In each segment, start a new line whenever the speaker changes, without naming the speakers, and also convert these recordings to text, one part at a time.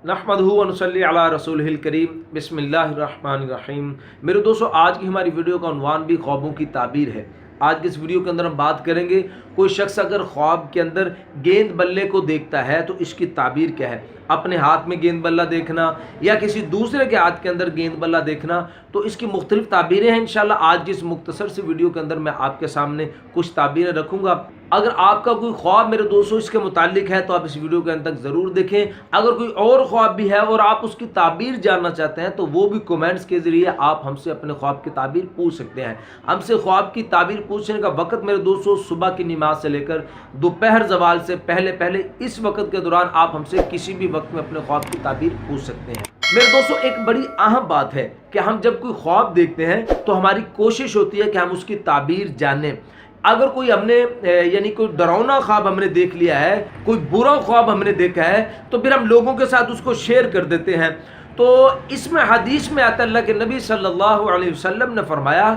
नहमदहु व नसल्ली अला रसूलिहिल करीम बिस्मिल्लाहिर्रहमानिर्रहीम। मेरे दोस्तों, आज की हमारी वीडियो का उन्वान भी ख्वाबों की ताबीर है। आज की इस वीडियो के अंदर हम बात करेंगे, कोई शख्स अगर ख्वाब के अंदर गेंद बल्ले को देखता है तो इसकी ताबीर क्या है। अपने हाथ में गेंद बल्ला देखना या किसी दूसरे के हाथ के अंदर गेंद बल्ला देखना, तो इसकी मुख्तलिफ ताबीरें हैं। इंशाल्लाह आज की इस मुख्तसर से वीडियो के अंदर मैं आपके सामने कुछ ताबीरें रखूंगा। अगर आपका कोई ख्वाब मेरे दोस्तों इसके मुतालिक है तो आप इस वीडियो के अंत तक ज़रूर देखें। अगर कोई और ख्वाब भी है और आप उसकी ताबीर जानना चाहते हैं तो वो भी कमेंट्स के ज़रिए आप हमसे अपने ख्वाब की ताबीर पूछ सकते हैं। हमसे ख्वाब की ताबीर पूछने का वक्त मेरे दोस्तों सुबह की नमाज से लेकर दोपहर ज़वाल से पहले पहले इस वक्त के दौरान आप हमसे किसी भी वक्त में अपने ख्वाब की ताबीर पूछ सकते हैं। मेरे दोस्तों, एक बड़ी अहम बात है कि हम जब कोई ख्वाब देखते हैं तो हमारी कोशिश होती है कि हम उसकी ताबीर जानें। अगर कोई हमने यानी कोई डरावना ख्वाब हमने देख लिया है, कोई बुरा ख्वाब हमने देखा है, तो फिर हम लोगों के साथ उसको शेयर कर देते हैं। तो इसमें हदीस में आता है, अल्लाह के नबी सल्लल्लाहु अलैहि वसल्लम ने फरमाया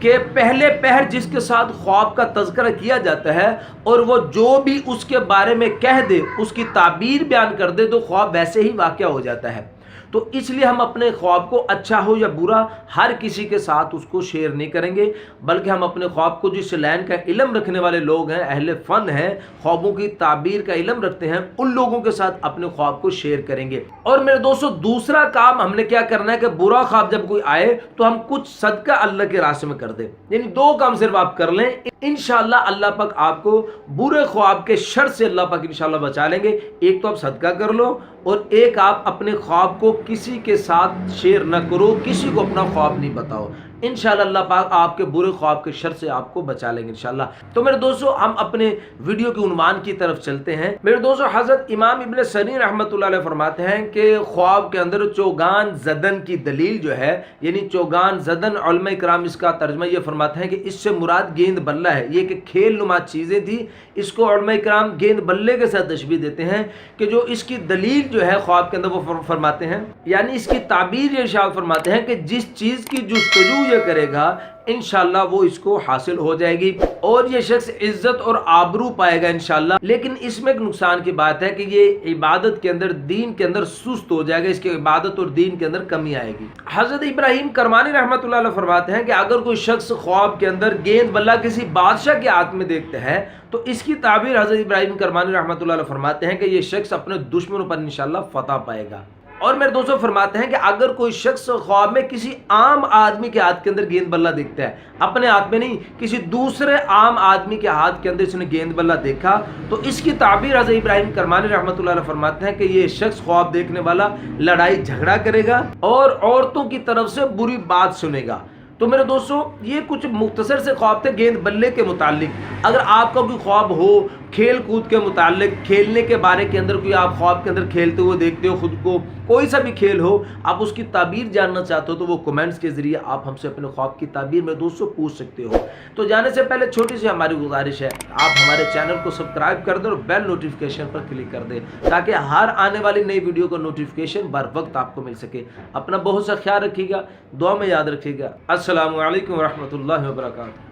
कि पहले पहर जिसके साथ ख्वाब का तज़किरा किया जाता है और वो जो भी उसके बारे में कह दे, उसकी ताबीर बयान कर दे, तो ख्वाब वैसे ही वाक़या हो जाता है। तो इसलिए हम अपने ख्वाब को अच्छा हो या बुरा हर किसी के साथ उसको शेयर नहीं करेंगे, बल्कि हम अपने ख्वाब को जिस लाइन का इल्म रखने वाले लोग हैं, अहले फ़न हैं, ख्वाबों की ताबीर का इल्म रखते हैं, उन लोगों के साथ अपने ख्वाब को शेयर करेंगे। और मेरे दोस्तों, दूसरा काम हमने क्या करना है कि बुरा ख्वाब जब कोई आए तो हम कुछ सदका अल्लाह के रास्ते में कर दें। यानी दो काम सिर्फ आप कर लें, इंशाअल्लाह अल्लाह पाक आपको बुरे ख्वाब के शर से अल्लाह पाक इंशाअल्लाह बचा लेंगे। एक तो आप सदका कर लो और एक आप अपने ख्वाब को किसी के साथ शेयर न करो, किसी को अपना ख्वाब नहीं बताओ। इंशाअल्लाह अल्लाह पाक आपके बुरे ख्वाब के शर से आपको बचा लेंगे इंशाअल्लाह। तो मेरे दोस्तों, हम अपने वीडियो के उन्वान की तरफ चलते हैं। मेरे दोस्तों, हज़रत इमाम इब्न सरीन रहमतुल्लाह अलैह फरमाते हैं कि ख्वाब के अंदर चौगान ज़दन की दलील जो है, यानी चौगान ज़दन, उलमा इकराम इसका तर्जमा ये फरमाते हैं कि इससे मुराद गेंद बल्ला है। ये कि खेल नुमा चीज़ें थी, इसको उलमा इकराम गेंद बल्ले के साथ तशबीह देते हैं कि जो इसकी दलील जो है ख्वाब के अंदर वो फरमाते हैं, यानी इसकी ताबीर ये इरशाद फरमाते हैं कि जिस चीज़ की जुस्तजू ये करेगा इंशाअल्लाह वो इसको हासिल हो जाएगी और ये शख्स इज्जत और आबरू पाएगा इंशाअल्लाह। लेकिन इसमें एक नुकसान की बात है कि ये इबादत के अंदर, दीन के अंदर सुस्त हो जाएगा, इसके इबादत और दीन के अंदर कमी आएगी। हज़रत इब्राहीम करमानी रहमतुल्लाह अलैह फरमाते हैं कि अगर कोई शख्स ख्वाब के अंदर गेंद बल्ला किसी बादशाह के हाथ में देखता है तो इसकी ताबीर हज़रत इब्राहीम करमानी रहमतुल्लाह अलैह फरमाते हैं कि ये शख्स अपने दुश्मनों पर इंशाअल्लाह फतह पाएगा। और मेरे दोस्तों फरमाते हैं कि अगर कोई शख्स ख्वाब में किसी आम आदमी के हाथ के अंदर गेंद बल्ला देखता है, अपने हाथ में नहीं, किसी दूसरे आम आदमी के हाथ के अंदर इसने गेंद बल्ला देखा, तो इसकी ताबीर हज़रत इब्राहीम करमानी रहमतुल्लाह अलैह फरमाते हैं कि ये शख्स ख्वाब देखने वाला लड़ाई झगड़ा करेगा और औरतों की तरफ से बुरी बात सुनेगा। तो मेरे दोस्तों, ये कुछ मुख्तसर से ख्वाब थे गेंद बल्ले के मुतालिक। अगर आपका कोई ख्वाब हो खेल कूद के मुतालिक, खेलने के बारे के अंदर कोई आप ख्वाब के अंदर खेलते हुए देखते हो खुद को, कोई सा भी खेल हो, आप उसकी ताबीर जानना चाहते हो तो वो कमेंट्स के जरिए आप हमसे अपने ख्वाब की ताबीर मेरे दोस्तों पूछ सकते हो। तो जाने से पहले छोटी सी हमारी गुजारिश है, आप हमारे चैनल को सब्सक्राइब कर दें और बेल नोटिफिकेशन पर क्लिक कर दें ताकि हर आने वाली नई वीडियो का नोटिफिकेशन बर वक्त आपको मिल सके। अपना बहुत सा ख्याल रखिएगा, दुआ में याद रखिएगा। अस्सलामु अलैकुम व रहमतुल्लाहि व बरकातहू।